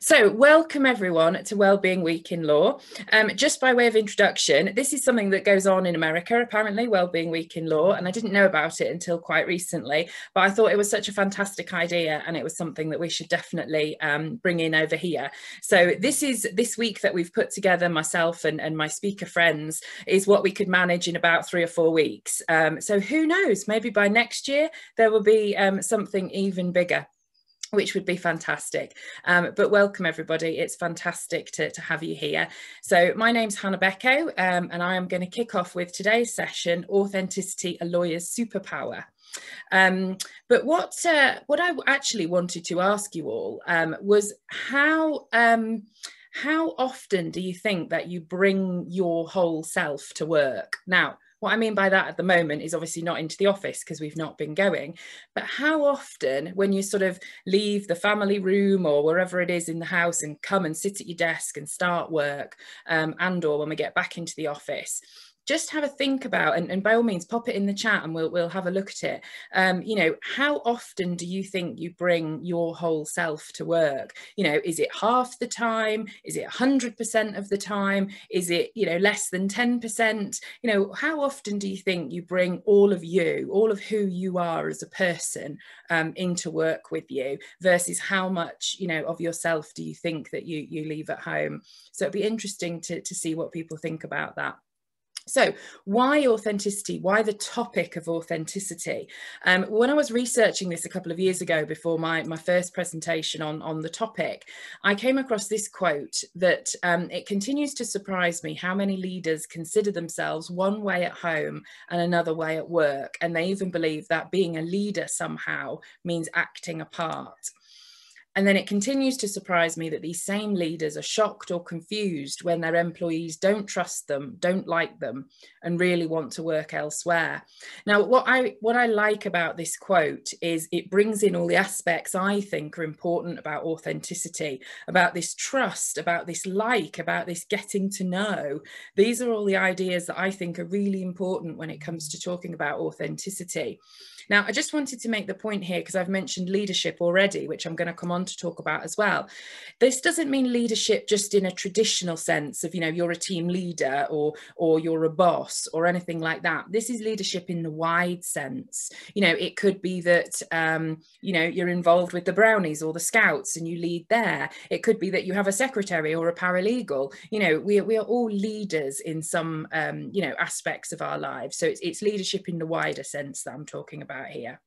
So welcome everyone to Wellbeing Week in Law. Just by way of introduction, this is something that goes on in America, apparently, Wellbeing Week in Law, and I didn't know about it until quite recently, but I thought it was such a fantastic idea and it was something that we should definitely bring in over here. So this week that we've put together, myself and my speaker friends, is what we could manage in about 3 or 4 weeks. So who knows, maybe by next year there will be something even bigger, which would be fantastic. But welcome everybody, it's fantastic to have you here. So my name's Hannah Beko, and I am going to kick off with today's session, Authenticity, a Lawyer's Superpower. But what I actually wanted to ask you all was how often do you think that you bring your whole self to work? Now, what I mean by that at the moment is obviously not into the office because we've not been going, but how often when you sort of leave the family room or wherever it is in the house and come and sit at your desk and start work, and or when we get back into the office, just have a think about, and by all means pop it in the chat and we'll have a look at it. You know, how often do you think you bring your whole self to work? You know, is it half the time? Is it 100% of the time? Is it, you know, less than 10%? You know, how often do you think you bring all of you, all of who you are as a person, into work with you, versus how much, you know, of yourself do you think that you leave at home? So it'd be interesting to see what people think about that. So why authenticity? Why the topic of authenticity? When I was researching this a couple of years ago before my first presentation on the topic, I came across this quote that it continues to surprise me how many leaders consider themselves one way at home and another way at work. And they even believe that being a leader somehow means acting a part. And then it continues to surprise me that these same leaders are shocked or confused when their employees don't trust them, don't like them, and really want to work elsewhere. Now, what I like about this quote is it brings in all the aspects I think are important about authenticity, about this trust, about this about this getting to know. These are all the ideas that I think are really important when it comes to talking about authenticity. Now, I just wanted to make the point here, because I've mentioned leadership already, which I'm going to come on to talk about as well. This doesn't mean leadership just in a traditional sense of, you know, you're a team leader or you're a boss or anything like that. This is leadership in the wide sense. You know, it could be that, you know, you're involved with the Brownies or the Scouts and you lead there. It could be that you have a secretary or a paralegal. You know, we are all leaders in some, you know, aspects of our lives. So it's leadership in the wider sense that I'm talking about here.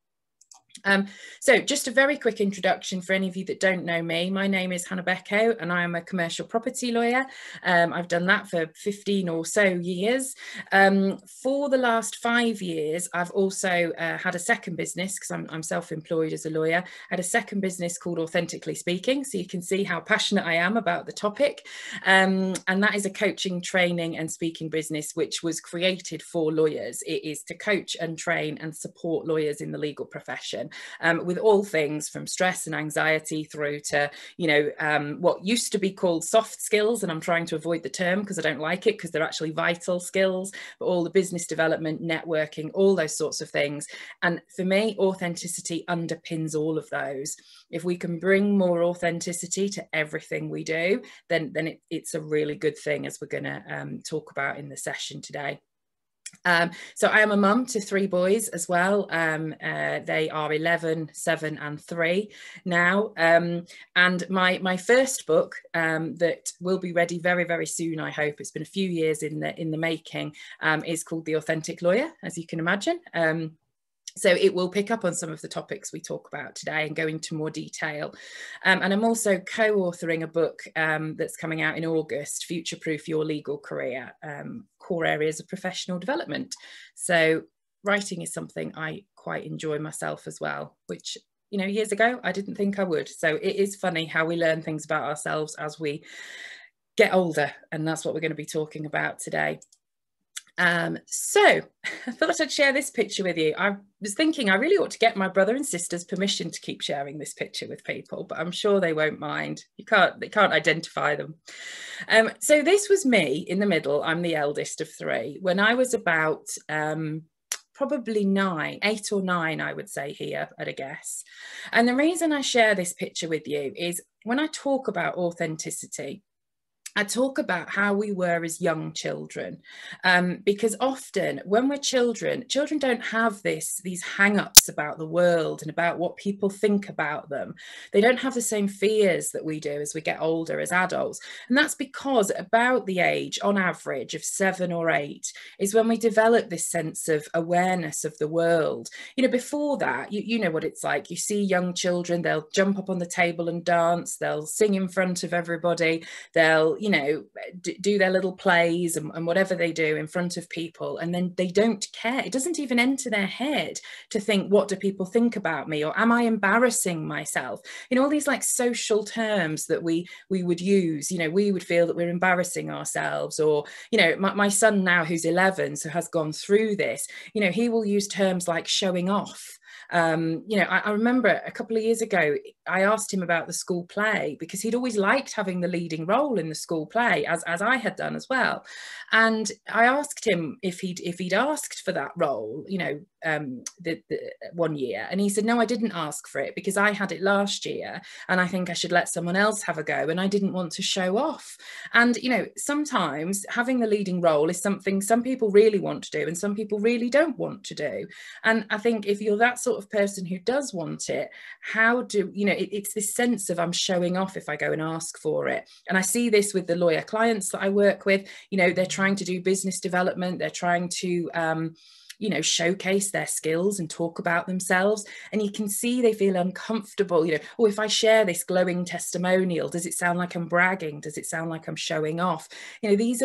So just a very quick introduction for any of you that don't know me. My name is Hannah Beko and I am a commercial property lawyer. I've done that for 15 or so years. For the last 5 years, I've also had a second business, because I'm self-employed as a lawyer. I had a second business called Authentically Speaking, so you can see how passionate I am about the topic. And that is a coaching, training and speaking business which was created for lawyers. It is to coach and train and support lawyers in the legal profession. With all things from stress and anxiety through to, you know, what used to be called soft skills, and I'm trying to avoid the term because I don't like it, because they're actually vital skills, but all the business development, networking, all those sorts of things. And for me, authenticity underpins all of those. If we can bring more authenticity to everything we do, then it's a really good thing, as we're going to talk about in the session today. So I am a mum to 3 boys as well. They are 11, 7 and 3 now. And my first book that will be ready very, very soon, I hope. It's been a few years in the making, is called The Authentic Lawyer, as you can imagine. So it will pick up on some of the topics we talk about today and go into more detail. And I'm also co-authoring a book that's coming out in August, Future-Proof Your Legal Career, Core Areas of Professional Development. So writing is something I quite enjoy myself as well, which, you know, years ago, I didn't think I would. So it is funny how we learn things about ourselves as we get older. And that's what we're going to be talking about today. So I thought I'd share this picture with you. I was thinking I really ought to get my brother and sister's permission to keep sharing this picture with people, but I'm sure they won't mind. They can't identify them. So this was me in the middle. I'm the eldest of 3. When I was about probably 9, 8 or 9, I would say here at a guess. And the reason I share this picture with you is when I talk about authenticity, I talk about how we were as young children, because often when we're children don't have these hang-ups about the world and about what people think about them. They don't have the same fears that we do as we get older as adults. And that's because about the age, on average, of 7 or 8 is when we develop this sense of awareness of the world. You know, before that, you know what it's like. You see young children, they'll jump up on the table and dance, they'll sing in front of everybody, they'll, you know, do their little plays and whatever they do in front of people, and then they don't care. It doesn't even enter their head to think, what do people think about me, or am I embarrassing myself? You know, all these like social terms that we would use. You know, we would feel that we're embarrassing ourselves, or, you know, my son now, who's 11, so has gone through this, you know, he will use terms like showing off. You know, I remember a couple of years ago, I asked him about the school play, because he'd always liked having the leading role in the school play, as I had done as well. And I asked him if he'd asked for that role, you know, the one year, and he said, no, I didn't ask for it because I had it last year, and I think I should let someone else have a go, and I didn't want to show off. And, you know, sometimes having the leading role is something some people really want to do and some people really don't want to do. And I think if you're that sort of person who does want it, how do you know, it's this sense of I'm showing off if I go and ask for it. And I see this with the lawyer clients that I work with. You know, they're trying to do business development, they're trying to you know, showcase their skills and talk about themselves, and you can see they feel uncomfortable. You know, oh, if I share this glowing testimonial, does it sound like I'm bragging? Does it sound like I'm showing off? You know, these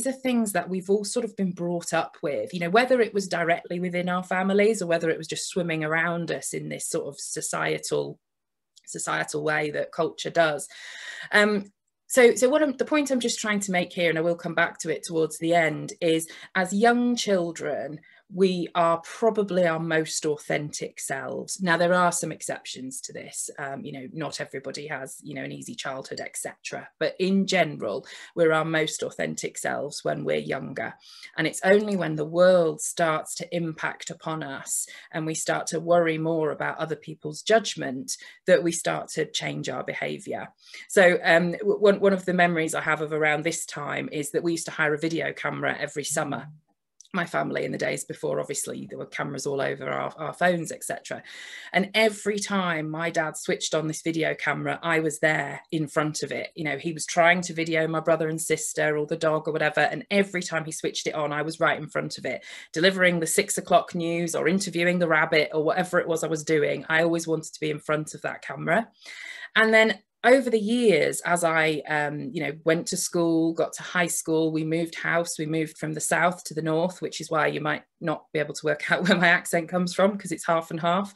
are things that we've all sort of been brought up with, you know, whether it was directly within our families or whether it was just swimming around us in this sort of societal way that culture does. So the point I'm just trying to make here, and I will come back to it towards the end, is as young children, we are probably our most authentic selves. Now, there are some exceptions to this. You know, not everybody has, you know, an easy childhood, etc. But in general, we're our most authentic selves when we're younger. And it's only when the world starts to impact upon us and we start to worry more about other people's judgment that we start to change our behaviour. So one of the memories I have of around this time is that we used to hire a video camera every summer. My family, in the days before, obviously there were cameras all over our phones, etc. And every time my dad switched on this video camera, I was there in front of it. You know, he was trying to video my brother and sister or the dog or whatever, and every time he switched it on, I was right in front of it, delivering the 6 o'clock news or interviewing the rabbit or whatever it was I was doing. I always wanted to be in front of that camera. And then over the years, as I, you know, went to school, got to high school, we moved house, we moved from the south to the north, which is why you might not be able to work out where my accent comes from, because it's half and half.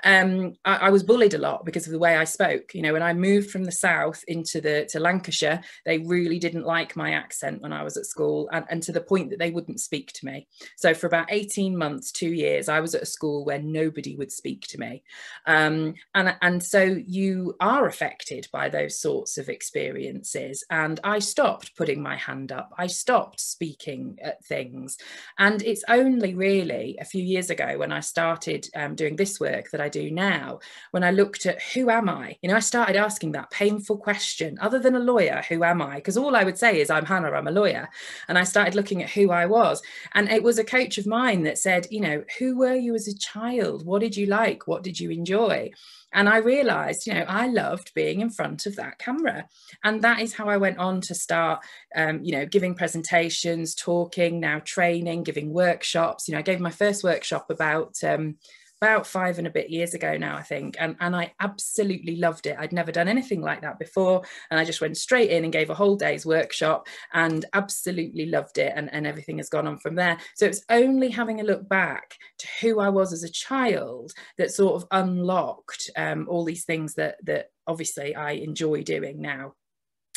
I was bullied a lot because of the way I spoke. You know, when I moved from the south to Lancashire, they really didn't like my accent when I was at school, and to the point that they wouldn't speak to me. So for about 18 months, 2 years, I was at a school where nobody would speak to me. And so you are affected by those sorts of experiences. And I stopped putting my hand up. I stopped speaking at things. And it's only really a few years ago when I started doing this work that I do now, when I looked at who am I? You know, I started asking that painful question, other than a lawyer, who am I? Because all I would say is I'm Hannah, I'm a lawyer. And I started looking at who I was. And it was a coach of mine that said, you know, who were you as a child? What did you like? What did you enjoy? And I realized, you know, I loved being in front of that camera. And that is how I went on to start, you know, giving presentations, talking, now training, giving workshops. You know, I gave my first workshop about 5 and a bit years ago now, I think. And I absolutely loved it. I'd never done anything like that before. And I just went straight in and gave a whole day's workshop and absolutely loved it. And everything has gone on from there. So it's only having a look back to who I was as a child that sort of unlocked all these things that obviously I enjoy doing now.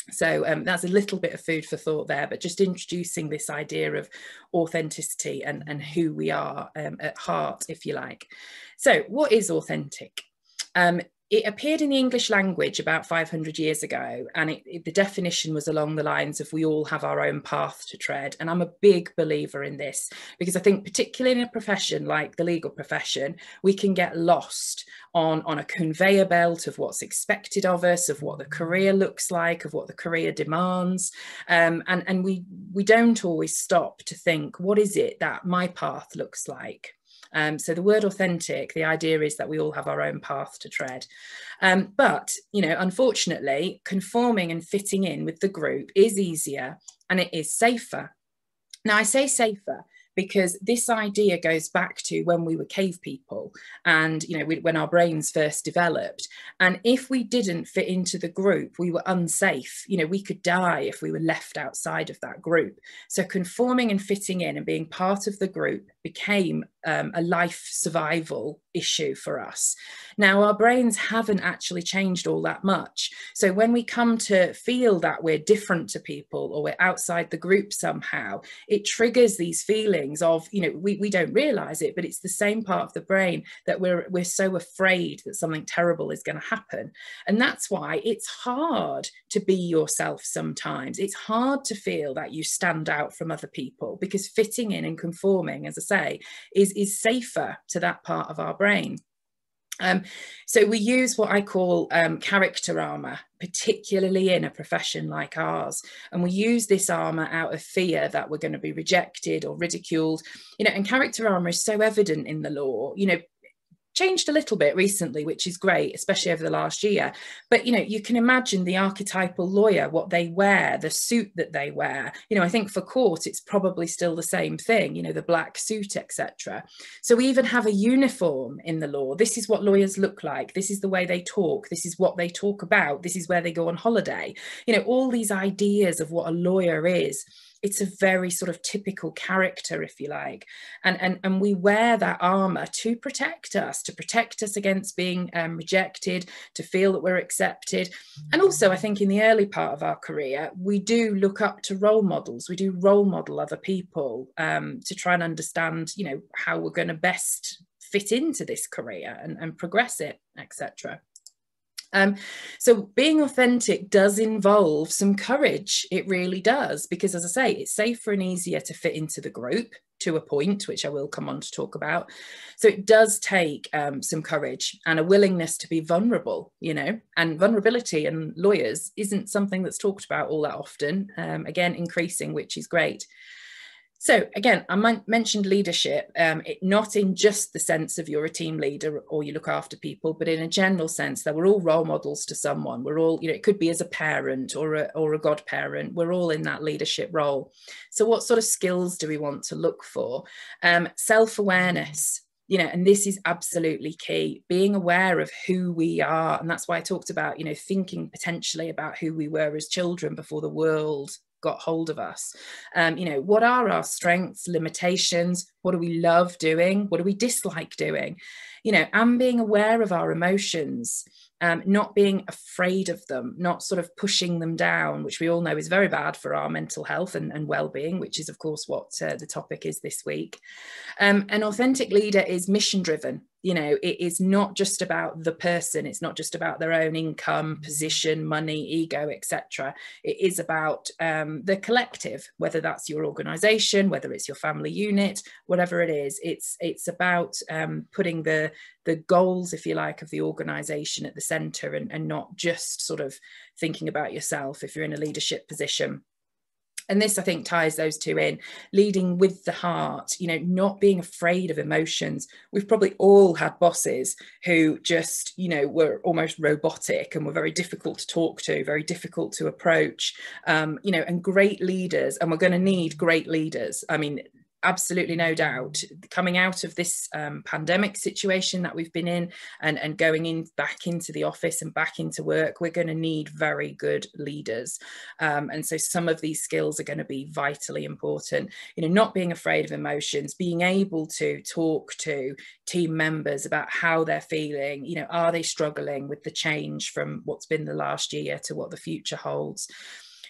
So that's a little bit of food for thought there, but just introducing this idea of authenticity and who we are at heart, if you like. So what is authentic? it appeared in the English language about 500 years ago, and the definition was along the lines of we all have our own path to tread. And I'm a big believer in this, because I think particularly in a profession like the legal profession, we can get lost on a conveyor belt of what's expected of us, of what the career looks like, of what the career demands. And we don't always stop to think, what is it that my path looks like? So the word authentic, the idea is that we all have our own path to tread. But, you know, unfortunately, conforming and fitting in with the group is easier and it is safer. Now, I say safer because this idea goes back to when we were cave people and, you know, when our brains first developed. And if we didn't fit into the group, we were unsafe. You know, we could die if we were left outside of that group. So conforming and fitting in and being part of the group became a life survival issue for us. Now, our brains haven't actually changed all that much. So when we come to feel that we're different to people or we're outside the group somehow, it triggers these feelings of, you know, we don't realize it, but it's the same part of the brain that we're so afraid that something terrible is going to happen. And that's why it's hard to be yourself sometimes. It's hard to feel that you stand out from other people, because fitting in and conforming, as I say, is safer to that part of our brain. So we use what I call character armour, particularly in a profession like ours. And we use this armour out of fear that we're going to be rejected or ridiculed, you know, and character armour is so evident in the law, you know, changed a little bit recently, which is great, especially over the last year. But, you know, you can imagine the archetypal lawyer, what they wear, the suit that they wear. You know, I think for court, it's probably still the same thing, you know, the black suit, etc. So we even have a uniform in the law. This is what lawyers look like. This is the way they talk. This is what they talk about. This is where they go on holiday. You know, all these ideas of what a lawyer is. It's a very sort of typical character, if you like. And we wear that armour to protect us against being rejected, to feel that we're accepted. And also, I think in the early part of our career, we do look up to role models. We do role model other people to try and understand, you know, how we're going to best fit into this career and progress it, etc. So being authentic does involve some courage. It really does, because as I say, it's safer and easier to fit into the group to a point, which I will come on to talk about. So it does take some courage and a willingness to be vulnerable, you know, and vulnerability in lawyers isn't something that's talked about all that often. Again, increasing, which is great. So again, I mentioned leadership, not in just the sense of you're a team leader or you look after people, but in a general sense that we're all role models to someone. We're all, you know, it could be as a parent or a godparent. We're all in that leadership role. So what sort of skills do we want to look for? Self-awareness. You know, and this is absolutely key, being aware of who we are. And that's why I talked about, you know, thinking potentially about who we were as children before the world got hold of us. You know, what are our strengths, limitations? What do we love doing? What do we dislike doing? You know, and being aware of our emotions, not being afraid of them, not sort of pushing them down, which we all know is very bad for our mental health and well-being, which is, of course, what the topic is this week. An authentic leader is mission-driven. You know, it is not just about the person. It's not just about their own income, position, money, ego, etc. It is about the collective, whether that's your organization, whether it's your family unit, whatever it is. It's about putting the goals, if you like, of the organization at the center and not just sort of thinking about yourself if you're in a leadership position. And this, I think, ties those two in, leading with the heart, you know, not being afraid of emotions. We've probably all had bosses who just, you know, were almost robotic and were very difficult to talk to, very difficult to approach, you know, and great leaders. And we're going to need great leaders. I mean, absolutely no doubt, coming out of this pandemic situation that we've been in and going in back into the office and back into work, we're going to need very good leaders. And so some of these skills are going to be vitally important, you know, not being afraid of emotions, being able to talk to team members about how they're feeling, you know, are they struggling with the change from what's been the last year to what the future holds,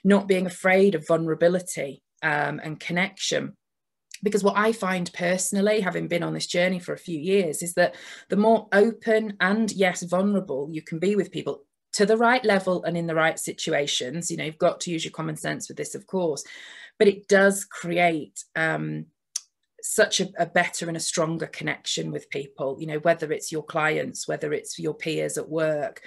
not being afraid of vulnerability and connection. Because what I find personally, having been on this journey for a few years, is that the more open and, yes, vulnerable you can be with people to the right level and in the right situations, you know, you've got to use your common sense with this, of course, but it does create such a better and a stronger connection with people, you know, whether it's your clients, whether it's your peers at work,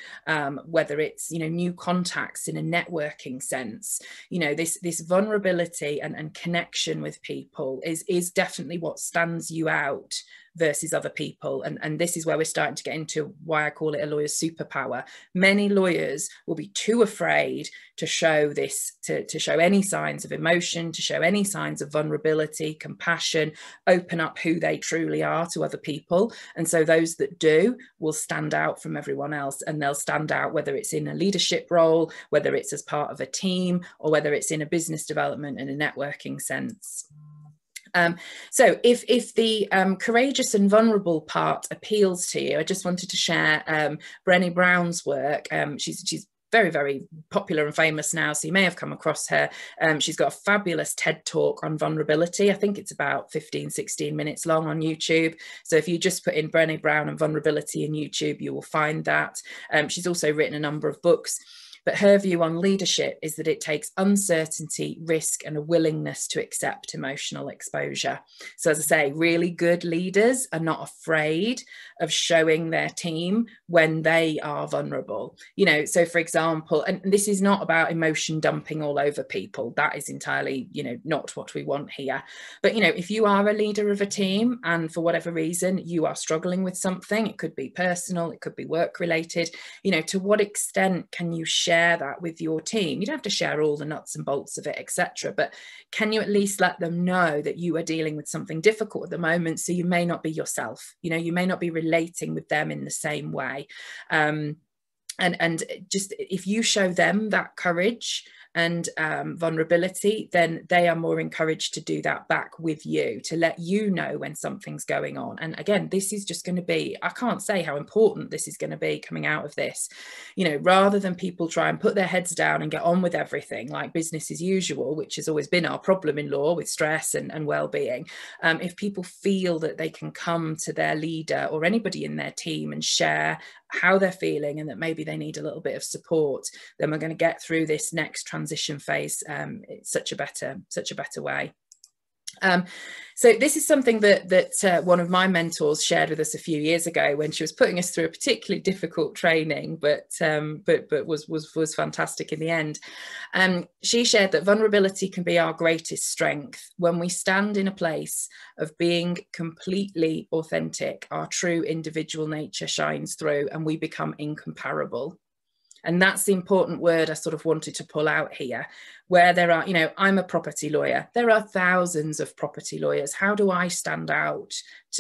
whether it's, you know, new contacts in a networking sense. You know, this vulnerability and connection with people is definitely what stands you out versus other people. And this is where we're starting to get into why I call it a lawyer's superpower. Many lawyers will be too afraid to show this, to show any signs of emotion, to show any signs of vulnerability, compassion, open up who they truly are to other people. And so those that do will stand out from everyone else, and they'll stand out whether it's in a leadership role, whether it's as part of a team, or whether it's in a business development and a networking sense. So if the courageous and vulnerable part appeals to you, I just wanted to share Brené Brown's work. She's very, very popular and famous now, so you may have come across her. She's got a fabulous TED talk on vulnerability. I think it's about 15-16 minutes long on YouTube. So if you just put in Brené Brown and vulnerability in YouTube, you will find that. She's also written a number of books. But her view on leadership is that it takes uncertainty, risk, and a willingness to accept emotional exposure. So as I say, really good leaders are not afraid of showing their team when they are vulnerable. You know, so for example, and this is not about emotion dumping all over people. That is entirely, you know, not what we want here. But, you know, if you are a leader of a team and for whatever reason you are struggling with something, it could be personal, it could be work related, you know, to what extent can you share that with your team? You don't have to share all the nuts and bolts of it, etc., but can you at least let them know that you are dealing with something difficult at the moment, so you may not be yourself, you know, you may not be relating with them in the same way, and just if you show them that courage and vulnerability, then they are more encouraged to do that back with you, to let you know when something's going on. And again, this is just going to be, I can't say how important this is going to be coming out of this, you know, rather than people try and put their heads down and get on with everything like business as usual, which has always been our problem in law with stress and well-being. If people feel that they can come to their leader or anybody in their team and share how they're feeling and that maybe they need a little bit of support, then we're going to get through this next transition phase it's such a better way. So this is something that one of my mentors shared with us a few years ago when she was putting us through a particularly difficult training, but was fantastic in the end. She shared that vulnerability can be our greatest strength. When we stand in a place of being completely authentic, our true individual nature shines through and we become incomparable. And that's the important word I sort of wanted to pull out here, where there are, you know, I'm a property lawyer. There are thousands of property lawyers. How do I stand out,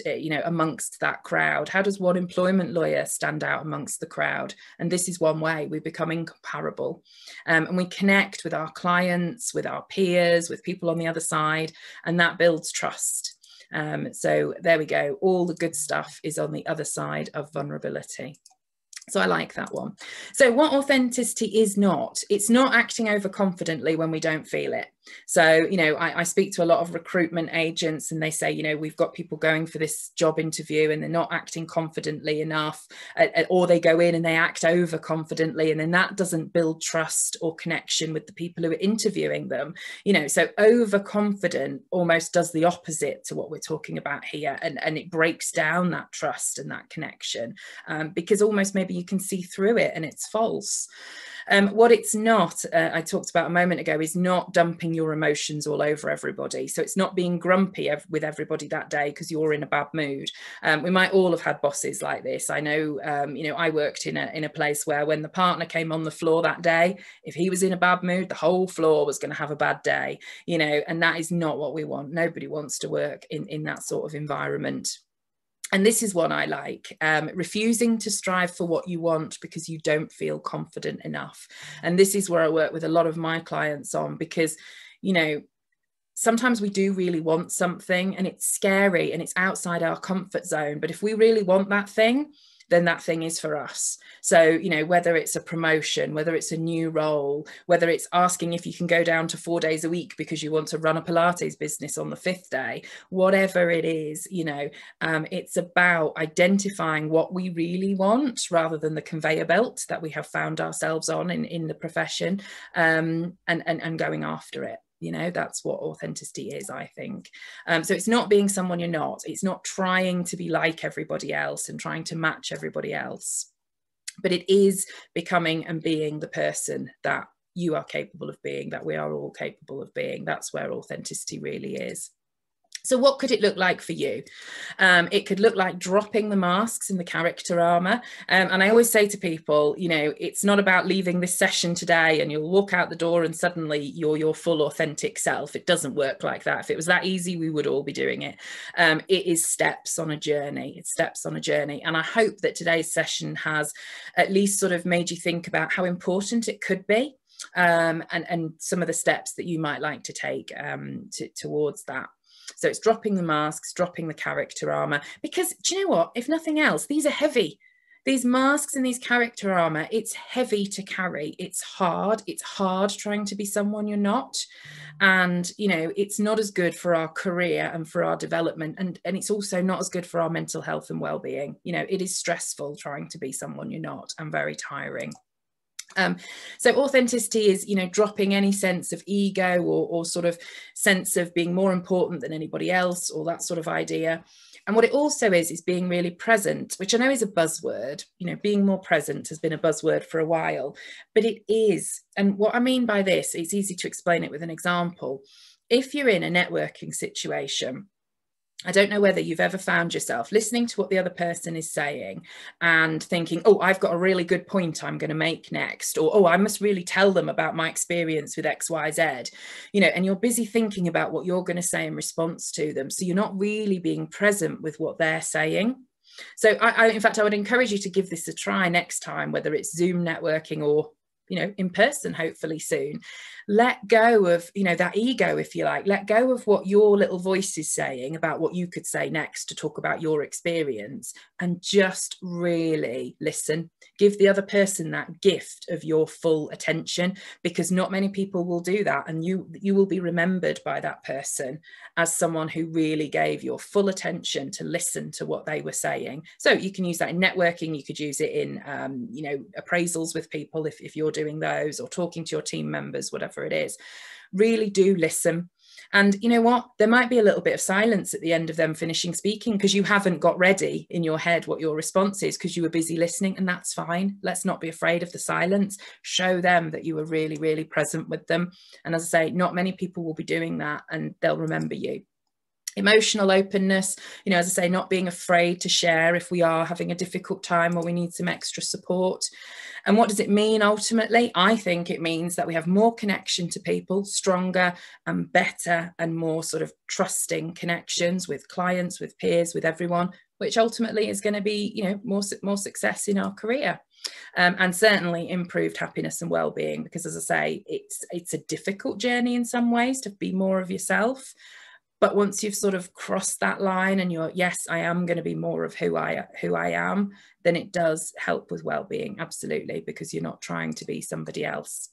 you know, amongst that crowd? How does one employment lawyer stand out amongst the crowd? And this is one way we become incomparable. And we connect with our clients, with our peers, with people on the other side, and that builds trust. So there we go. All the good stuff is on the other side of vulnerability. So I like that one. So what authenticity is not, it's not acting overconfidently when we don't feel it. So, you know, I speak to a lot of recruitment agents and they say, you know, we've got people going for this job interview and they're not acting confidently enough, or they go in and they act overconfidently, and then that doesn't build trust or connection with the people who are interviewing them. You know, so overconfident almost does the opposite to what we're talking about here, and it breaks down that trust and that connection, because almost maybe you can see through it and it's false. What it's not, I talked about a moment ago, is not dumping your emotions all over everybody. So it's not being grumpy with everybody that day because you're in a bad mood. We might all have had bosses like this. I know, you know, I worked in a place where when the partner came on the floor that day, if he was in a bad mood, the whole floor was going to have a bad day, you know, and that is not what we want. Nobody wants to work in that sort of environment. And this is one I like, refusing to strive for what you want because you don't feel confident enough. And this is where I work with a lot of my clients on, because, you know, sometimes we do really want something and it's scary and it's outside our comfort zone. But if we really want that thing, then that thing is for us. So, you know, whether it's a promotion, whether it's a new role, whether it's asking if you can go down to 4 days a week because you want to run a Pilates business on the 5th day, whatever it is, you know, it's about identifying what we really want rather than the conveyor belt that we have found ourselves on in the profession, and going after it. You know, that's what authenticity is, I think. So it's not being someone you're not. It's not trying to be like everybody else and trying to match everybody else. But it is becoming and being the person that you are capable of being, that we are all capable of being. That's where authenticity really is. So what could it look like for you? It could look like dropping the masks and the character armor. And I always say to people, you know, it's not about leaving this session today and you'll walk out the door and suddenly you're your full authentic self. It doesn't work like that. If it was that easy, we would all be doing it. It is steps on a journey. It's steps on a journey. And I hope that today's session has at least sort of made you think about how important it could be, and some of the steps that you might like to take towards that. So it's dropping the masks, dropping the character armor, because do you know what? If nothing else, these are heavy. These masks and these character armor, it's heavy to carry. It's hard. It's hard trying to be someone you're not. And, you know, it's not as good for our career and for our development. And it's also not as good for our mental health and well-being. You know, it is stressful trying to be someone you're not and very tiring. So authenticity is, you know, dropping any sense of ego or sort of sense of being more important than anybody else or that sort of idea. And what it also is being really present, which I know is a buzzword. You know, being more present has been a buzzword for a while, but it is. And what I mean by this, it's easy to explain it with an example. If you're in a networking situation, I don't know whether you've ever found yourself listening to what the other person is saying and thinking, oh, I've got a really good point I'm going to make next, or, oh, I must really tell them about my experience with X, Y, Z, you know, and you're busy thinking about what you're going to say in response to them. So you're not really being present with what they're saying. So in fact, I would encourage you to give this a try next time, whether it's Zoom networking or, you know, in person, hopefully soon. Let go of, you know, that ego, if you like. Let go of what your little voice is saying about what you could say next to talk about your experience, and just really listen. Give the other person that gift of your full attention, because not many people will do that, and you will be remembered by that person as someone who really gave your full attention to listen to what they were saying. So you can use that in networking. You could use it in, you know, appraisals with people if you're doing those, or talking to your team members, whatever it is. Really do listen. And you know what? There might be a little bit of silence at the end of them finishing speaking because you haven't got ready in your head what your response is because you were busy listening, and that's fine. Let's not be afraid of the silence. Show them that you were really, really present with them. And as I say, not many people will be doing that, and they'll remember you. Emotional openness, you know, as I say, not being afraid to share if we are having a difficult time or we need some extra support. And what does it mean ultimately? I think it means that we have more connection to people, stronger and better and more sort of trusting connections with clients, with peers, with everyone, which ultimately is going to be, you know, more success in our career. And certainly improved happiness and well-being, because as I say, it's a difficult journey in some ways to be more of yourself. But once you've sort of crossed that line and you're, yes, I am going to be more of who I am, then it does help with well-being, absolutely, because you're not trying to be somebody else.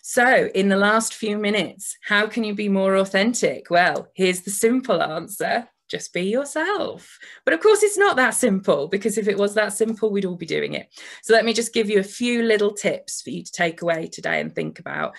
So in the last few minutes, how can you be more authentic? Well, here's the simple answer. Just be yourself. But of course, it's not that simple, because if it was that simple, we'd all be doing it. So let me just give you a few little tips for you to take away today and think about.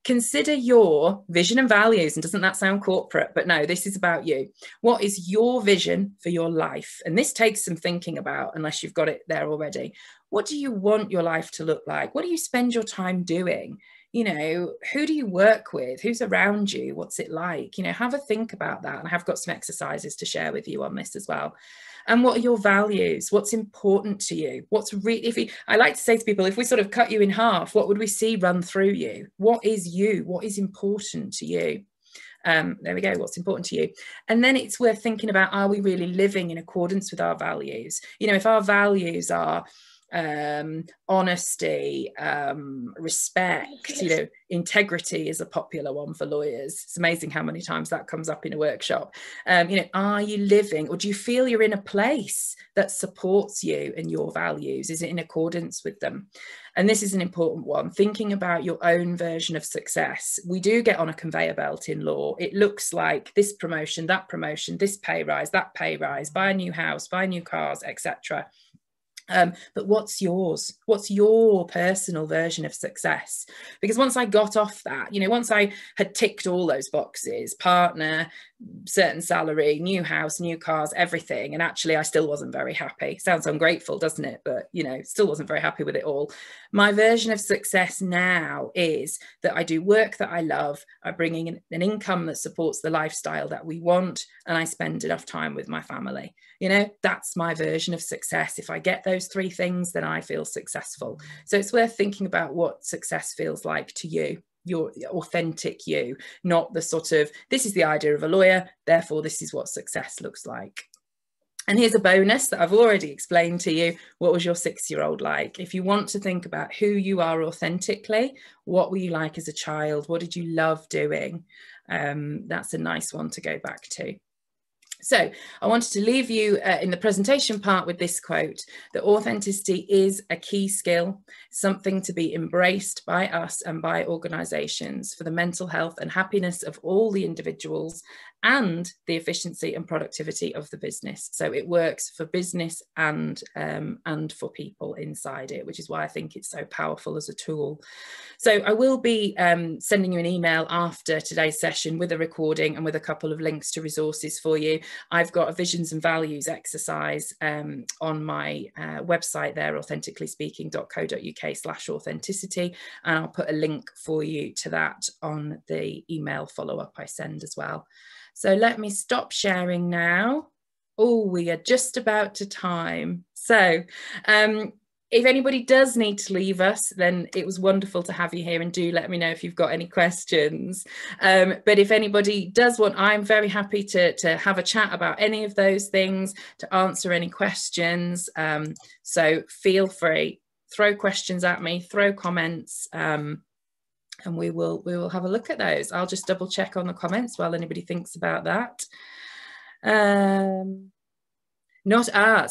Consider your vision and values. And doesn't that sound corporate? But no, this is about you. What is your vision for your life? And this takes some thinking about, unless you've got it there already. What do you want your life to look like? What do you spend your time doing? You know, who do you work with? Who's around you? What's it like? You know, have a think about that. And I have got some exercises to share with you on this as well. And what are your values? What's important to you? I like to say to people, if we sort of cut you in half, what would we see run through you? What is you? What is important to you? There we go. What's important to you? And then it's worth thinking about, are we really living in accordance with our values? You know, if our values are honesty, respect, integrity is a popular one for lawyers. It's amazing how many times that comes up in a workshop. Are you living, or do you feel you're in a place that supports you and your values? Is it in accordance with them? And this is an important one, thinking about your own version of success. We do get on a conveyor belt in law. It looks like this promotion, this pay rise, that pay rise, buy a new house, buy new cars, etc. But what's yours? What's your personal version of success? Because once I got off that, once I had ticked all those boxes, partner, certain salary, new house, new cars, everything, and actually I still wasn't very happy. Sounds ungrateful, doesn't it? But, still wasn't very happy with it all. My version of success now is that I do work that I love, I bring in an income that supports the lifestyle that we want, and I spend enough time with my family. That's my version of success. If I get those three things, then I feel successful. So it's worth thinking about what success feels like to you, your authentic you, not the sort of, this is the idea of a lawyer, therefore this is what success looks like. And here's a bonus that I've already explained to you. What was your 6-year-old like? If you want to think about who you are authentically, what were you like as a child? What did you love doing? That's a nice one to go back to. So I wanted to leave you in the presentation part with this quote, that authenticity is a key skill, something to be embraced by us and by organisations for the mental health and happiness of all the individuals and the efficiency and productivity of the business. So it works for business and for people inside it, which is why I think it's so powerful as a tool. So I will be sending you an email after today's session with a recording and with a couple of links to resources for you. I've got a visions and values exercise on my website there, authenticallyspeaking.co.uk/authenticity, and I'll put a link for you to that on the email follow-up I send as well. So let me stop sharing now. Oh, we are just about to time. So if anybody does need to leave us, then it was wonderful to have you here, and do let me know if you've got any questions. But if anybody does want, I'm very happy to have a chat about any of those things, to answer any questions. So feel free, throw questions at me, throw comments, and we will have a look at those. I'll just double check on the comments while anybody thinks about that.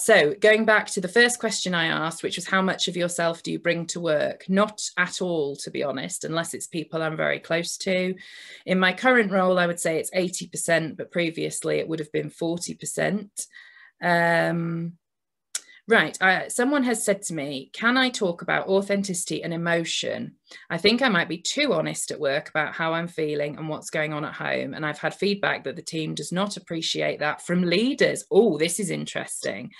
So going back to the first question I asked, which was how much of yourself do you bring to work? Not at all, to be honest, unless it's people I'm very close to. In my current role, I would say it's 80%, but previously it would have been 40%. Right, someone has said to me, can I talk about authenticity and emotion? I think I might be too honest at work about how I'm feeling and what's going on at home. And I've had feedback that the team does not appreciate that from leaders. Oh, this is interesting.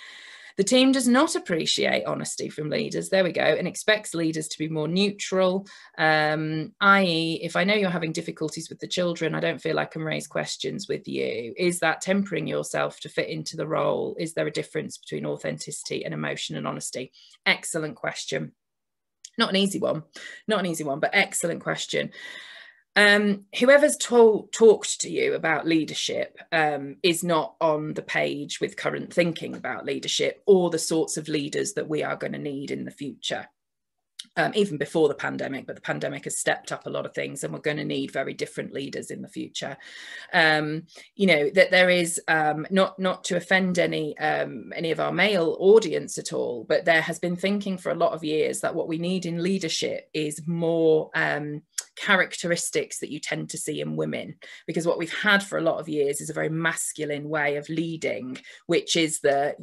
The team does not appreciate honesty from leaders, there we go, and expects leaders to be more neutral, i.e. if I know you're having difficulties with the children, I don't feel I can raise questions with you. Is that tempering yourself to fit into the role? Is there a difference between authenticity and emotion and honesty? Excellent question. Not an easy one, but excellent question. Whoever's talked to you about leadership is not on the page with current thinking about leadership or the sorts of leaders that we are going to need in the future. Even before the pandemic, but the pandemic has stepped up a lot of things, and we're going to need very different leaders in the future. That there is not to offend any of our male audience at all, but there has been thinking for a lot of years that what we need in leadership is more characteristics that you tend to see in women, because what we've had for a lot of years is a very masculine way of leading, which is the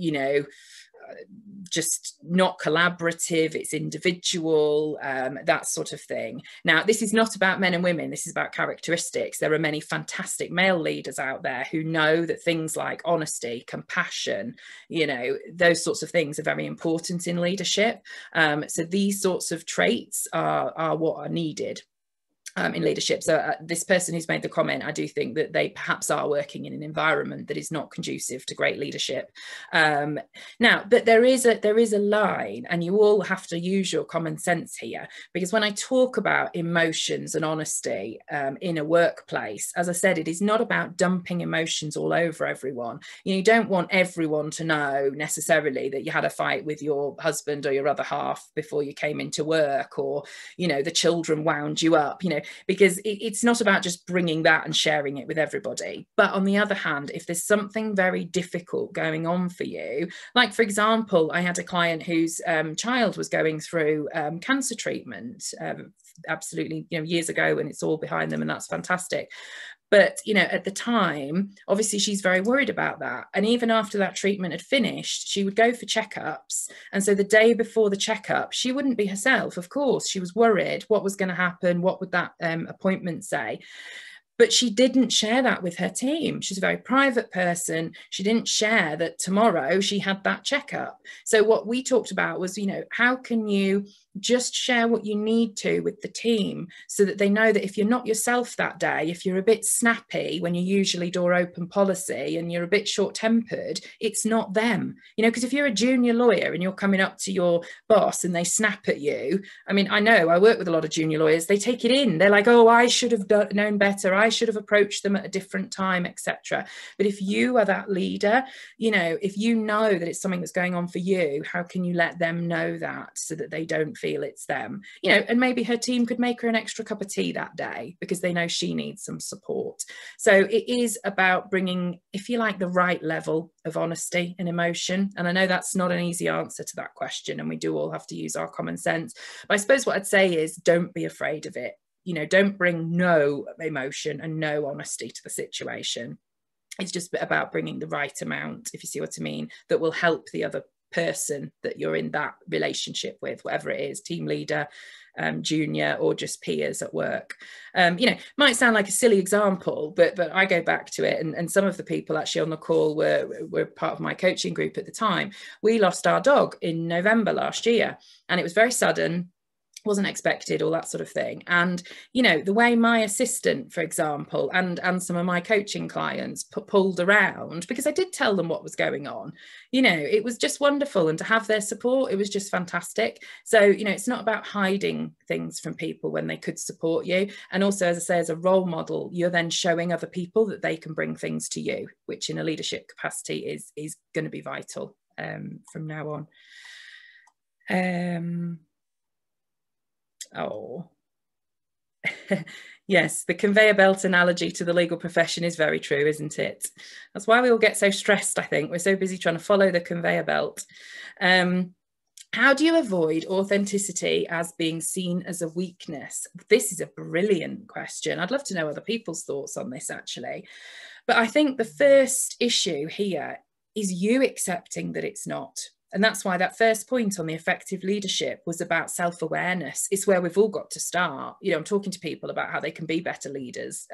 just not collaborative, it's individual, that sort of thing. Now, this is not about men and women, this is about characteristics. There are many fantastic male leaders out there who know that things like honesty, compassion, those sorts of things are very important in leadership. So these sorts of traits are what are needed. in leadership. So this person who's made the comment, I do think that they perhaps are working in an environment that is not conducive to great leadership. Now, but there is a line, and you all have to use your common sense here, because when I talk about emotions and honesty in a workplace, as I said, it is not about dumping emotions all over everyone. You don't want everyone to know necessarily that you had a fight with your husband or your other half before you came into work, or the children wound you up, because it's not about just bringing that and sharing it with everybody. But on the other hand, if there's something very difficult going on for you, like for example, I had a client whose child was going through cancer treatment, absolutely, years ago, and it's all behind them, and that's fantastic. But, at the time, obviously, she's very worried about that. And even after that treatment had finished, she would go for checkups. And so the day before the checkup, she wouldn't be herself. Of course, she was worried. What was going to happen? What would that appointment say? But she didn't share that with her team. She's a very private person. She didn't share that tomorrow she had that checkup. So what we talked about was, how can you just share what you need to with the team, so that they know that if you're not yourself that day, if you're a bit snappy when you usually door open policy and you're a bit short-tempered, it's not them. Because if you're a junior lawyer and you're coming up to your boss and they snap at you, I mean, I know I work with a lot of junior lawyers, they take it in. They're like, oh, I should have known better. I should have approached them at a different time, etc. But if you are that leader, if you know that it's something that's going on for you, how can you let them know that, so that they don't feel it's them? And maybe her team could make her an extra cup of tea that day because they know she needs some support. So it is about bringing, if you like, the right level of honesty and emotion. And I know that's not an easy answer to that question, and we do all have to use our common sense. But I suppose what I'd say is, don't be afraid of it. Don't bring no emotion and no honesty to the situation. It's just about bringing the right amount, if you see what I mean, that will help the other person that you're in that relationship with, whatever it is, team leader, junior, or just peers at work. Might sound like a silly example, but I go back to it, and some of the people actually on the call were part of my coaching group at the time. We lost our dog in November last year, and it was very sudden, wasn't expected, all that sort of thing. And the way my assistant, for example, and some of my coaching clients pulled around, because I did tell them what was going on, it was just wonderful. And to have their support, it was just fantastic. So it's not about hiding things from people when they could support you. And also, as I say, as a role model, you're then showing other people that they can bring things to you, which in a leadership capacity is going to be vital from now on. Oh, yes, the conveyor belt analogy to the legal profession is very true, isn't it? That's why we all get so stressed, I think. We're so busy trying to follow the conveyor belt. How do you avoid authenticity as being seen as a weakness? This is a brilliant question. I'd love to know other people's thoughts on this, actually. But I think the first issue here is you accepting that it's not. And that's why that first point on the effective leadership was about self-awareness. It's where we've all got to start. I'm talking to people about how they can be better leaders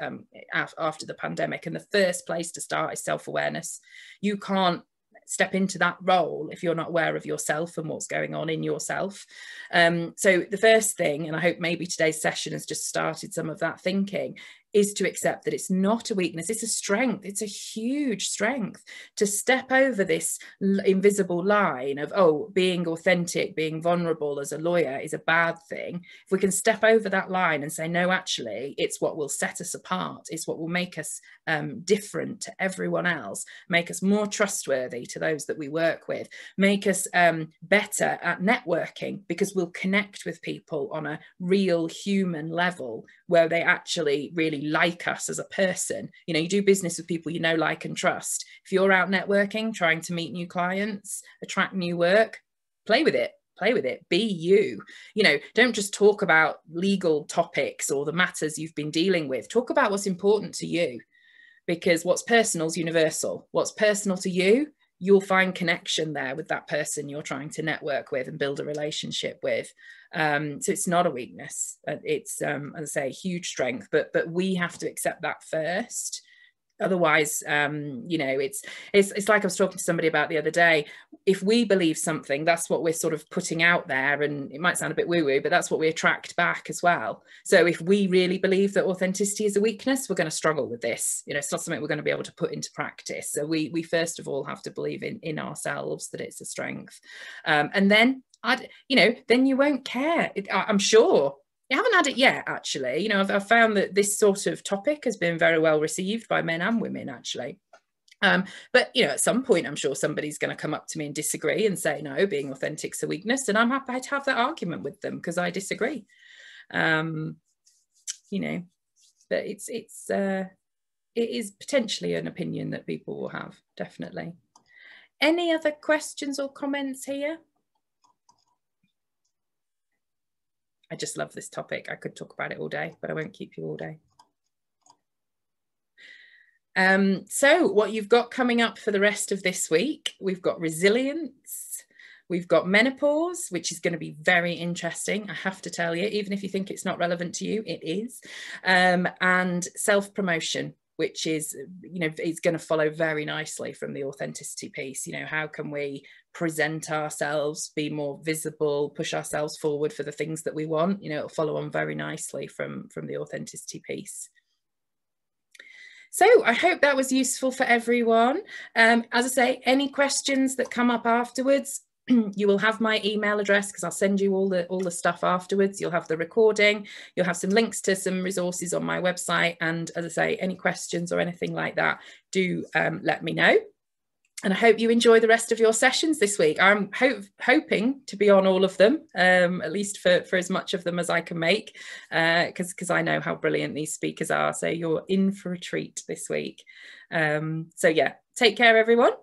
after the pandemic. And the first place to start is self-awareness. You can't step into that role if you're not aware of yourself and what's going on in yourself. So the first thing, and I hope maybe today's session has just started some of that thinking, is to accept that it's not a weakness, it's a strength. It's a huge strength to step over this invisible line of, oh, being authentic, being vulnerable as a lawyer is a bad thing. If we can step over that line and say, no, actually, it's what will set us apart. It's what will make us different to everyone else, make us more trustworthy to those that we work with, make us better at networking, because we'll connect with people on a real human level where they actually really like us as a person. You do business with people like and trust. If you're out networking, trying to meet new clients, attract new work, play with it, be you. Don't just talk about legal topics or the matters you've been dealing with. Talk about what's important to you, because what's personal is universal. What's personal to you, you'll find connection there with that person you're trying to network with and build a relationship with. So it's not a weakness. It's, as I say, a huge strength, but we have to accept that first Otherwise, you know, it's like I was talking to somebody about the other day. If we believe something, that's what we're sort of putting out there, and it might sound a bit woo-woo, but that's what we attract back as well. So if we really believe that authenticity is a weakness, we're going to struggle with this. You know, it's not something we're going to be able to put into practice. So we first of all have to believe in ourselves that it's a strength, and then then you won't care. I'm sure. I haven't had it yet, actually. You know, I've found that this sort of topic has been very well received by men and women, actually. But, you know, at some point, I'm sure somebody's going to come up to me and disagree and say, no, being authentic's a weakness. And I'm happy to have that argument with them because I disagree. You know, but it is potentially an opinion that people will have, definitely. Any other questions or comments here? I just love this topic. I could talk about it all day, but I won't keep you all day. So what you've got coming up for the rest of this week, we've got resilience, we've got menopause, which is going to be very interesting, I have to tell you, even if you think it's not relevant to you, it is, and self-promotion, which is, you know, it's going to follow very nicely from the authenticity piece. You know, how can we present ourselves, be more visible, push ourselves forward for the things that we want? You know, it'll follow on very nicely from the authenticity piece. So I hope that was useful for everyone. As I say, any questions that come up afterwards, you will have my email address because I'll send you all the stuff afterwards. You'll have the recording, you'll have some links to some resources on my website. And as I say, any questions or anything like that, do let me know. And I hope you enjoy the rest of your sessions this week. I'm hoping to be on all of them, at least for as much of them as I can make, because I know how brilliant these speakers are. So you're in for a treat this week. So yeah, take care, everyone.